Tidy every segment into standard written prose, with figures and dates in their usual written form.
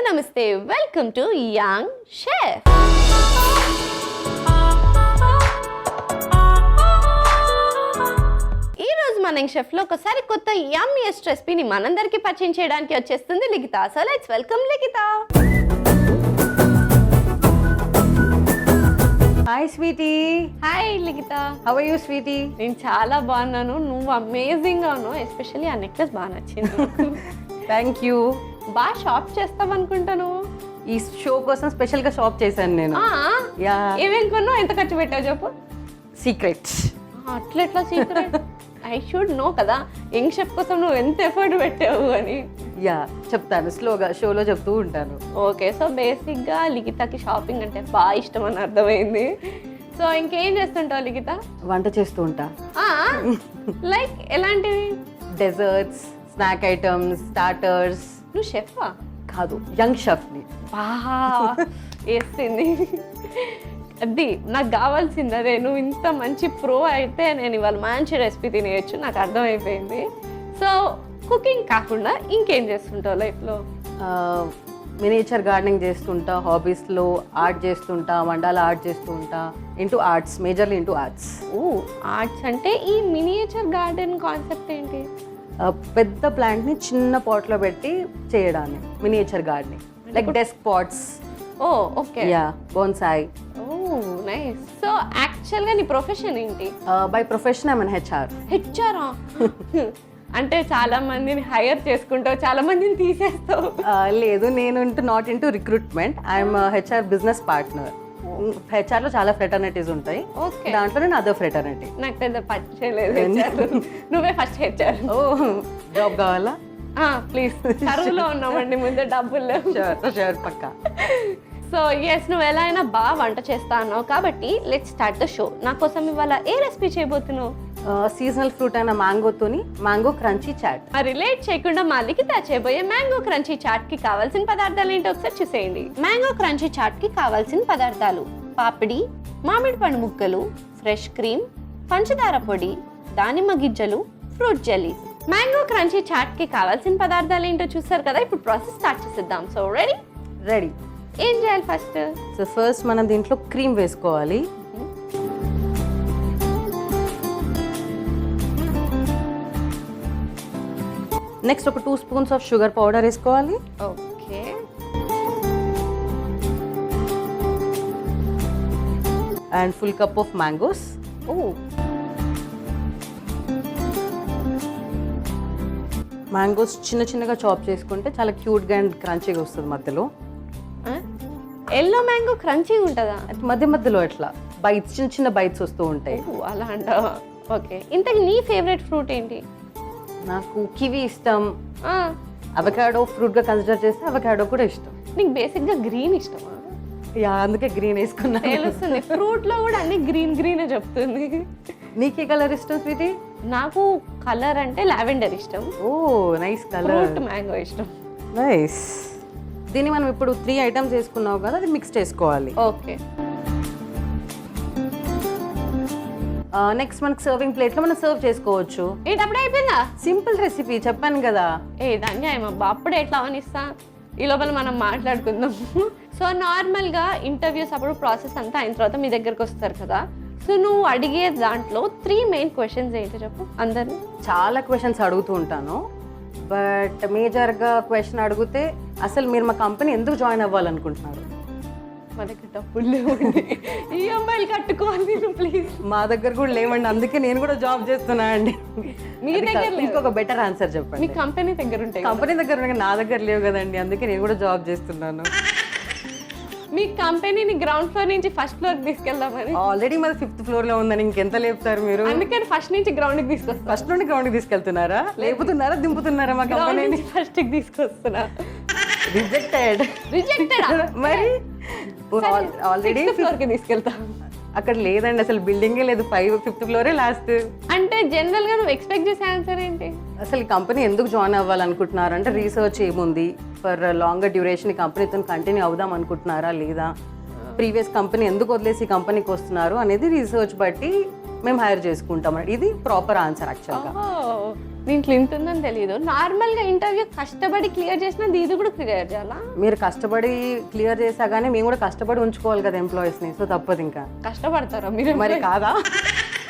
నమస్తే welcome to young chef. ఈ రోజు మన యంగ్ షెఫ్ లో ఒకసారి కొత్త యమ్మీయెస్ట్ రెసిపీని మనందరికీ పరిచయం చేయడానికి వచ్చేస్తుంది Likhitha. So let's welcome Likhitha. Hi sweetie. Hi Likhitha. How are you sweetie? నేను చాలా బాగున్నాను, నువ్వు అమేజింగ్ గా ఉన్నావు. ఎస్పెషల్లీ ఆ నెక్లెస్ బాగా నచ్చింది. Thank you. బాగా షాప్ చేస్తాం అనుకుంటాను. ఈ షో కోసం స్పెషల్ గా షాప్ చేశాను నేను. యా. ఏమేం కొన్నావు, ఎంత ఖర్చు పెట్టావు చెప్పు. సీక్రెట్. అట్లా సీక్రెట్? ఐ షుడ్ నో కదా, యంగ్ షెఫ్ కోసం నువ్వు ఎంత ఎఫర్ట్ పెట్టావు అని. యా చెప్తాను, స్లోగా షోలో చెప్తూ ఉంటాను. ఓకే, సో బేసిక్గా లిఖితకి షాపింగ్ అంటే బాగా ఇష్టం అని అర్థమైంది. సో ఇంకేం చేస్తుంటావు లిఖిత? వంట చేస్తూ ఉంటా. లైక్ ఎలాంటివి? Desserts, snack items, starters. నువ్వు షెఫా? కాదు, యంగ్ షెఫ్ని. బాగా వేసింది అది. నాకు కావాల్సింది అదే. నువ్వు ఇంత మంచి ప్రో అయితే నేను ఇవాళ మంచి రెసిపీ తినేయచ్చు, నాకు అర్థమైపోయింది. సో కుకింగ్ కాకుండా ఇంకేం చేస్తుంటావు లైఫ్లో? మినియేచర్ గార్డెనింగ్ చేస్తుంటా, హాబీస్లో ఆర్ట్ చేస్తుంటా, మండాల ఆర్ట్ చేస్తూ ఉంటా. Into arts, majorly into arts. Arts అంటే ఈ మినియేచర్ గార్డెన్ కాన్సెప్ట్ ఏంటి? పెద్ద ప్లాంట్ని చిన్న పాట్లో పెట్టి చేయడాన్ని miniature gardening. Like desk pots. Okay. Yeah, bonsai. Nice. So యాక్చువల్గా నీ ప్రొఫెషన్ ఏంటి? By profession I mean HR. హెచ్ఆరా? అంటే చాలా మందిని హైర్ చేసుకుంటావు, చాలా మందిని తీసేస్తావు. లేదు, నేను naught into recruitment. I'm HR business partner. HR లో చాలా ఫ్రెటర్నిటీస్ ఉంటాయి, దాంట్లో నేను అదర్ ఫ్రెటర్నిటీ. నాకు పెద్ద పరిచయం లేదు. నువ్వే ఫస్ట్ హెచ్ఆర్. ఓ, జాబ్ కావాలా? ప్లీజ్. కరువులో ఉన్నామండి, ముందు డబ్బులు లేవు. షూర్, పక్కా. సో ఎస్, నువ్వు ఎలా అయినా బాగా వంట చేస్తా అన్నావు కాబట్టి లెట్స్ స్టార్ట్ ద షో. నా కోసం ఇవాళ ఏ రెసిపీ చేయబోతున్నావు? సీజనల్ ఫ్రూట్ అయిన మ్యాంగోతోని మ్యాంగో క్రంచీ చాట్. మరి లేట్ చేయకుండా మా లిఖిత చేయబోయే మ్యాంగో క్రంచీ చాట్ కి కావాల్సిన పదార్థాలు ఏంటో ఒకసారి చూసేయండి. మ్యాంగో క్రంచీ చాట్ కి కావాల్సిన పదార్థాలు: పాపిడి, మామిడి పండు ముక్కలు, ఫ్రెష్ క్రీమ్, పంచదార పొడి, దానిమ్మ గిజ్జలు, fruit jelly. Mango crunchy chaat కి కావాల్సిన పదార్థాలు ఏంటో చూసారు కదా, ఇప్పుడు ప్రాసెస్ స్టార్ట్ చేసేద్దాం. So ready? ఏం చేయాలి ఫస్ట్? సో ఫస్ట్ మనం దీంట్లో క్రీమ్ వేసుకోవాలి. నెక్స్ట్ ఒక 2 స్పూన్స్ ఆఫ్ షుగర్ పౌడర్ వేసుకోవాలి. Okay. And full cup of mangoes. Mangoes చిన్న చిన్నగా చాప్ చేసుకుంటే చాలా క్యూట్గా అండ్ క్రంచీగా వస్తుంది. మధ్యలో ఎల్లో మ్యాంగో క్రంచీగా ఉంటుందా? మధ్యలో ఎట్లా బైట్స్, చిన్న చిన్న బైట్స్ వస్తూ ఉంటాయి. అలా అంటావా? ఓకే. ఇంతకు నీ ఫేవరెట్ ఫ్రూట్ ఏంటి? నాకు కివి ఇష్టం. అవకాడో ఫ్రూట్ గా కన్సిడర్ చేస్తే అవకాడో కూడా ఇష్టం. నీకు బేసిక్ గా గ్రీన్ ఇష్టమా? యా, అందుకే గ్రీన్ వేసుకున్నా. తెలుస్తుంది, ఫ్రూట్ లో కూడా అన్ని గ్రీన్ చెప్తుంది. నీకే కలర్ ఇష్టం స్వీటీ? నాకు కలర్ అంటే లావెండర్ ఇష్టం. ఓ నైస్ కలర్. ఫ్రూట్ మ్యాంగో ఇష్టం. నైస్. దీన్ని మనం ఇప్పుడు 3 ఐటమ్స్ వేసుకున్నావు కదా, అది మిక్స్ చేసుకోవాలి. ఓకే. నెక్స్ట్ మనకి సర్వింగ్ ప్లేట్ లో మనం సర్వ్ చేసుకోవచ్చు. ఏంటి అప్పుడే అయిపోయిందా? సింపుల్ రెసిపీ చెప్పాను కదా. అన్యాయం అబ్బా, అప్పుడే ఎట్లా అవనిస్తా. ఈ లోపల మనం మాట్లాడుకుందాం. సో నార్మల్గా ఇంటర్వ్యూస్ అప్పుడు ప్రాసెస్ అంతా అయిన తర్వాత మీ దగ్గరకు వస్తారు కదా, సో నువ్వు అడిగే దాంట్లో 3 మెయిన్ క్వశ్చన్స్ ఏంటో చెప్పు అందరినీ. చాలా క్వశ్చన్స్ అడుగుతూ ఉంటాను, బట్ మేజర్గా క్వశ్చన్ అడిగితే అసలు మీరు మా కంపెనీ ఎందుకు జాయిన్ అవ్వాలనుకుంటున్నారు? మా దగ్గర డబ్బులు లేవండి, ఈఎంఐలు కట్టుకోవాలి ప్లీజ్. మా దగ్గర కూడా లేవండి, అందుకే నేను కూడా జాబ్ చేస్తున్నా అండి. మీ దగ్గర ఇంకొక బెటర్ ఆన్సర్ చెప్పండి. మీ కంపెనీ దగ్గర ఉంటాయి. కంపెనీ దగ్గర ఉన్నాయి, నా దగ్గర లేవు కదండి, అందుకే నేను కూడా జాబ్ చేస్తున్నాను. మీ కంపెనీని గ్రౌండ్ ఫ్లోర్ నుంచి ఫస్ట్ ఫ్లోర్ తీసుకెళ్దామని. ఆల్రెడీ మాది 5th ఫ్లోర్ లో ఉందని ఇంకెంత లేపుతారు మీరు? అందుకని ఫస్ట్ నుంచి గ్రౌండ్ కి తీసుకొస్తా. ఫస్ట్ నుండి గ్రౌండ్ కి తీసుకెళ్తున్నారా? లేపుతున్నారా, దింపుతున్నారా? మా కంపెనీ ఫస్ట్ కి తీసుకొస్తున్నా. రిజెక్టెడ్. మరి ఆల్రెడీ ఫ్లోర్ కి తీసుకెళ్తా. అక్కడ లేదండి, అసలు బిల్డింగే లేదు, 5th ఫ్లోరే లాస్ట్. అంటే జనరల్ గా నువ్వు ఎక్స్పెక్ట్ చేసే ఆన్సర్ ఏంటి? అసలు ఈ కంపెనీ ఎందుకు జాయిన్ అవ్వాలనుకుంటున్నారు అంటే, రీసెర్చ్ ఏముంది, ఫర్ లాంగర్ డ్యూరేషన్ ఈ కంపెనీతో కంటిన్యూ అవుదాం అనుకుంటున్నారా లేదా, ప్రీవియస్ కంపెనీ ఎందుకు వదిలేసి ఈ కంపెనీకి వస్తున్నారు అనేది రీసెర్చ్ బట్టి మేము హైర్ చేసుకుంటాం. ఇది ప్రాపర్ ఆన్సర్ యాక్చువల్గా. దీంట్లో ఇంత ఉందని తెలియదు. నార్మల్గా ఇంటర్వ్యూ కష్టపడి క్లియర్ చేసినది ఇది కూడా క్లియర్ చేయాలా? మీరు కష్టపడి క్లియర్ చేసాగానే మేము కూడా కష్టపడి ఉంచుకోవాలి కదా ఎంప్లాయీస్ని. సో తప్పదు ఇంకా. కష్టపడతారా మీరు? మరి కాదా?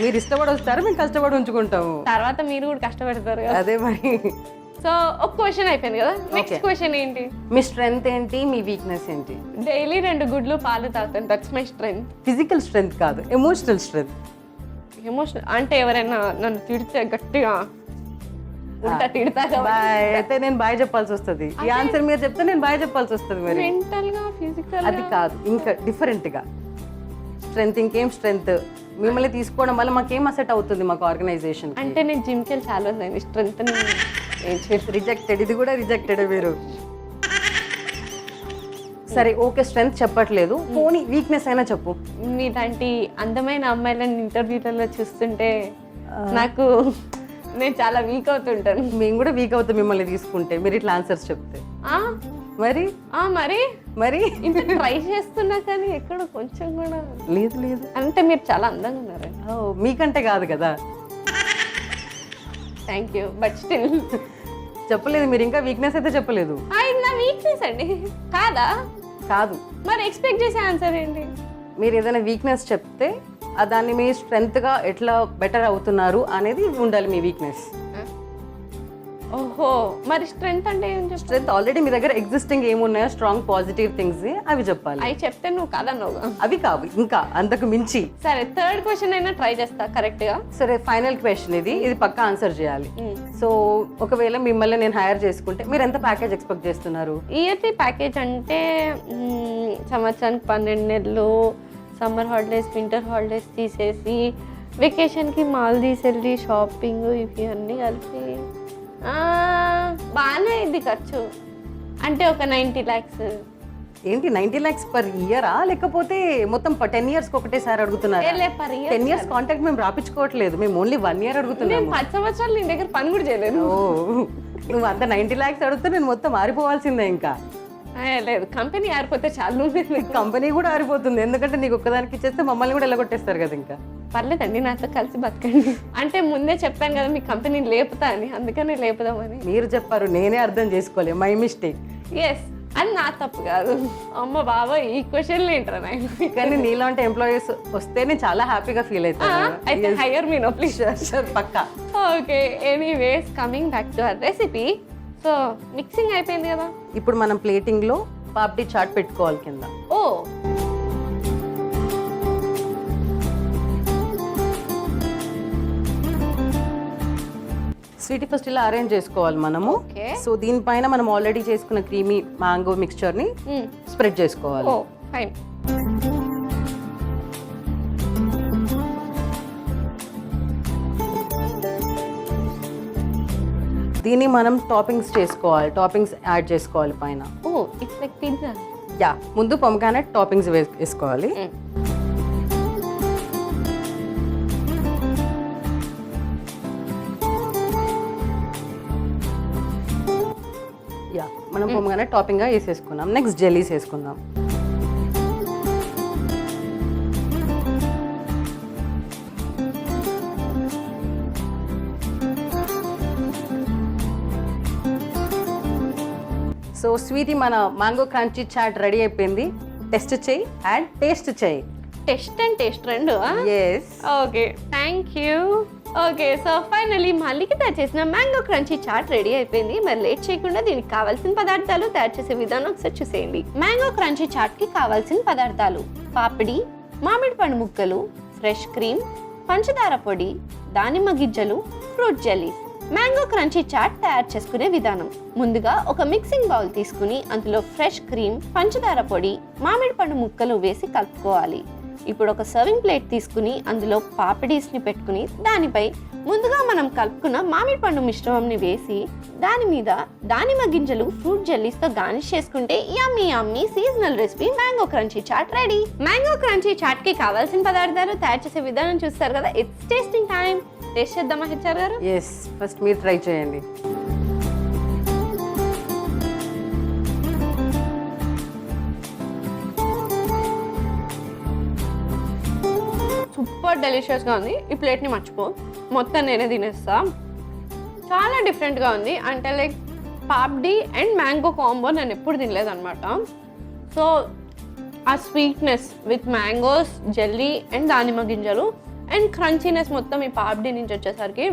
మీరు ఇష్టపడి వస్తారు, మేము కష్టపడి ఉంచుకుంటాము. తర్వాత మీరు కూడా కష్టపడతారు కదా. అదే మరి. సో ఒక క్వశ్చన్ అయిపోయింది కదా, నెక్స్ట్ క్వశ్చన్ ఏంటి? మీ స్ట్రెంగ్త్ ఏంటి, మీ వీక్నెస్ ఏంటి? డైలీ 2 గుడ్లు పాలు తాగుతాను, that's my strength. Physical strength కాదు, ఎమోషనల్ స్ట్రెంగ్త్. ఎమోషనల్ అంటే ఎవరైనా నన్ను తిడితే గట్టిగా ఉంటా తిడతా బాయ్ అయితే నేను బాయ్ చెప్పాల్సి వస్తుంది. ఈ ఆన్సర్ మీరు చెప్తే నేను బాయ్ చెప్పాల్సి వస్తుంది. మరి మెంటల్ గా ఫిజికల్ అది కాదు, ఇంకా డిఫరెంట్ గా స్ట్రెంగ్త్. ఇంకేం స్ట్రెంగ్త్? మిమ్మల్ని తీసుకోవడం వల్ల మాకేం అసెట్ అవుతుంది మాకు ఆర్గనైజేషన్? అంటే నేను జిమ్కి వెళ్ళి చాలా రోజులైంది. స్ట్రెంగ్త్ రిజెక్టెడ్, ఇది కూడా రిజెక్టెడ్ మీరు. సరే ఓకే, స్ట్రెంగ్త్ చెప్పట్లేదు, పోనీ వీక్నెస్ అయినా చెప్పు. మీలాంటి అందమైన అమ్మాయిలను ఇంటర్వ్యూలలో చూస్తుంటే నాకు నేను చాలా వీక్ అవుతుంటాను. మేము కూడా వీక్ అవుతాం మిమ్మల్ని తీసుకుంటే, మీరు ఇట్లా ఆన్సర్స్ చెప్తే. మరి మరి మరి ఇంత ట్రై చేస్తున్నా కానీ ఎక్కడ కొంచెం కూడా లేదు లేదు. అంటే మీరు చాలా అందంగా ఉన్నారు. మీకంటే కాదు కదా. థ్యాంక్ యూ, బట్ స్టిల్ చెప్పలేదు మీరు, ఇంకా వీక్నెస్ అయితే చెప్పలేదు. ఇది నా వీక్నెస్ అండి కాదా? కాదు. మరి ఎక్స్పెక్ట్ చేసే ఆన్సర్ ఏంటి? మీరు ఏదైనా వీక్నెస్ చెప్తే దాన్ని మీ స్ట్రెంగ్త్గా ఎట్లా బెటర్ అవుతున్నారు అనేది ఉండాలి మీ వీక్నెస్. ఓహో, మరి స్ట్రెంగ్త్ అంటే ఏం చెప్తావు? స్ట్రెంగ్త్ ఆల్రెడీ మీ దగ్గర ఎగ్జిస్టింగ్ ఏమున్నాయో స్ట్రాంగ్ పాజిటివ్ థింగ్స్ అవి చెప్పాలి. అవి చెప్తే నువ్వు కాదన్నావు. అవి కావు, ఇంకా అంతకు మించి. సరే, థర్డ్ క్వశ్చన్ అయినా ట్రై చేస్తా కరెక్ట్ గా. సరే, ఫైనల్ క్వశ్చన్ ఇది పక్కా ఆన్సర్ చేయాలి. సో ఒకవేళ మిమ్మల్ని నేను హైర్ చేసుకుంటే మీరు ఎంత ప్యాకేజ్ ఎక్స్పెక్ట్ చేస్తున్నారు? ఇయర్లీ ప్యాకేజ్ అంటే సంవత్సరానికి 12 నెలలు, సమ్మర్ హాలిడేస్, వింటర్ హాలిడేస్ తీసేసి వెకేషన్కి మాల్ తీసుకెళ్ళి షాపింగ్ ఇవి అన్నీ కలిపి బాగానే ఇది ఖర్చు. అంటే ఒక 90 lakhs. ఏంటి 90 lakhs పర్ ఇయరా, లేకపోతే మొత్తం 10 years ఒకటేసారి అడుగుతున్నారు? 10 years కాంట్రాక్ట్ మేము రాపించుకోవట్లేదు, మేము ఓన్లీ 1 year అడుగుతున్నాము. 10 సంవత్సరాలు నీ దగ్గర పని కూడా చేయలేదు. నువ్వు అంత 90 lakhs అడుగుతా నేను మొత్తం ఆరిపోవాల్సిందే. ఇంకా లేదు, కంపెనీ ఆరిపోతే చాలు. కంపెనీ కూడా ఆరిపోతుంది, ఎందుకంటే నీకు ఒక్కదానికి ఇచ్చేస్తే మమ్మల్ని కూడా ఎల్లగొట్టేస్తారు కదా. ఇంకా పర్లేదండి, నాతో కలిసి బతకండి. అంటే ముందే చెప్పాను కదా మీ కంపెనీని లేపుతా అని, అందుకనే లేపుదామని. మీరు చెప్పారు, నేనే అర్థం చేసుకోలే, మై మిస్టేక్. ఎస్, అది నా తప్పు కాదు. అమ్మ బాబా, ఈ క్వశ్చన్లు ఏంటారా నాయన. కానీ నీలాంటి ఎంప్లాయీస్ వస్తే నేను చాలా హ్యాపీగా ఫీల్ అవుతాను. అయితే హైయర్ మీ నో ప్లీజ్. పక్కా. Okay, anyways coming back to our recipe. So mixing అయిపోయింది కదా, ఇప్పుడు మనం ప్లేటింగ్లో పాప్డీ చాట్ పెట్టుకోవాలి కింద. ఓ స్వీట్ ఫస్ట్ ఇలా అరేంజ్ చేసుకోవాలి మనము. Okay. సో దీనిపైన మనం ఆల్రెడీ చేసుకున్న క్రీమీ మ్యాంగో మిక్స్చర్ని స్ప్రెడ్ చేసుకోవాలి. Oh fine. దీన్ని మనం టాపింగ్స్ చేసుకోవాలి, టాపింగ్స్ యాడ్ చేసుకోవాలి పైన. Oh it's like pizza. Yeah, ముందు పొమగ్రానైట్ టాపింగ్స్ వేసుకోవాలి. యా, మనం పొమగ్రానైట్ టాపింగ్గా వేసేసుకున్నాం. నెక్స్ట్ జెల్లీస్ వేసుకుందాం. సో స్వీటీ, మన మ్యాంగో క్రంచీ చాట్ రెడీ అయిపోయింది. టెస్ట్ చేయి అండ్ టేస్ట్ చేయి. టెస్ట్ అండ్ టేస్ట్ రెండు. Yes. Okay, thank you. Okay, so finally మా లిఖిత చేసిన మ్యాంగో క్రంచీ చాట్ రెడీ అయిపోయింది. మరి లేట్ చేయకుండా దీనికి కావాల్సిన పదార్థాలు తయారు చేసే విధానం ఒకసారి చూసేయండి. మ్యాంగో క్రంచీ చాట్కి కావాల్సిన పదార్థాలు: పాపిడి, మామిడి పండు ముక్కలు, ఫ్రెష్ క్రీమ్, పంచదార పొడి, దానిమ్మ గింజలు, fruit jellies. Mango crunchy chaat తయారు చేసుకునే విధానం: ముందుగా ఒక మిక్సింగ్ బౌల్ తీసుకుని అందులో ఫ్రెష్ క్రీమ్, పంచదార పొడి, మామిడి పండు ముక్కలు వేసి కలుపుకోవాలి. ఇప్పుడు ఒక సర్వింగ్ ప్లేట్ తీసుకుని అందులో పాపిడీస్ని పెట్టుకుని దానిపై ముందుగా మనం కలుపుకున్న మామిడి పండు మిశ్రమంని వేసి దాని మీద దానిమ్మ గింజలు, ఫ్రూట్ జెల్లీస్తో గార్నిష్ చేసుకుంటే yummy yummy seasonal recipe mango crunchy chaat ready. Mango crunchy చాట్కి కావాల్సిన పదార్థాలు తయారు చేసే విధానం చూస్తారు కదా. It's tasting time. టేస్ట్ చేద్దామా హెచ్ఆర్ గారు? ఎస్, ఫస్ట్ మీరు ట్రై చేయండి. సూపర్ డెలిషియస్గా ఉంది. ఈ ప్లేట్ని మర్చిపో, మొత్తం నేనే తినేస్తా. చాలా డిఫరెంట్గా ఉంది. అంటే like papdi and mango combo నేను ఎప్పుడు తినలేదు అనమాట. సో ఆ sweetness with mangoes, jelly and దానిమ్మ గింజలు అండ్ క్రంచీనెస్ మొత్తం ఈ పాప్డీ నుంచి వచ్చేసరికి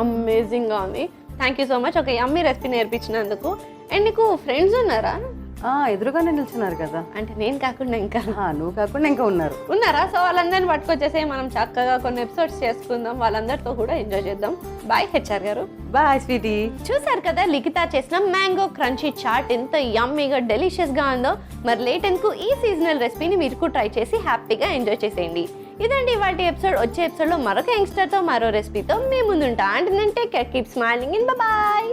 అమేజింగ్గా ఉంది. థ్యాంక్ యూ సో మచ్ ఒక యమ్మీ రెసిపీ నేర్పించినందుకు. అండ్ నీకు ఫ్రెండ్స్ ఉన్నారా? ఎదురుగానే నిల్చున్నారు కదా. అంటే నేను కాకుండా ఇంకా నువ్వు కాకుండా ఇంకా ఉన్నారా? సో వాళ్ళందరిని పట్టుకొచ్చేసి మనం చక్కగా కొన్ని ఎపిసోడ్స్ చేసుకుందాం, వాళ్ళందరితో కూడా ఎంజాయ్ చేద్దాం. బాయ్ హెచ్ఆర్ గారు. Bye sweetie. చూసారు కదా లిఖిత చేసిన మ్యాంగో క్రంచీ చాట్ ఎంత యమ్మీగా డెలిషియస్గా ఉందో. మరి లేట్ ఎందుకు, ఈ సీజనల్ రెసిపీని మీరు కూడా ట్రై చేసి హ్యాపీగా ఎంజాయ్ చేసేయండి. ఇదండి వాటి ఎపిసోడ్. వచ్చే ఎపిసోడ్లో మరొక యంగ్స్టర్తో మరో రెసిపీతో మీ ముందుంటా. అండ్ నేను take care, keep smiling and bye.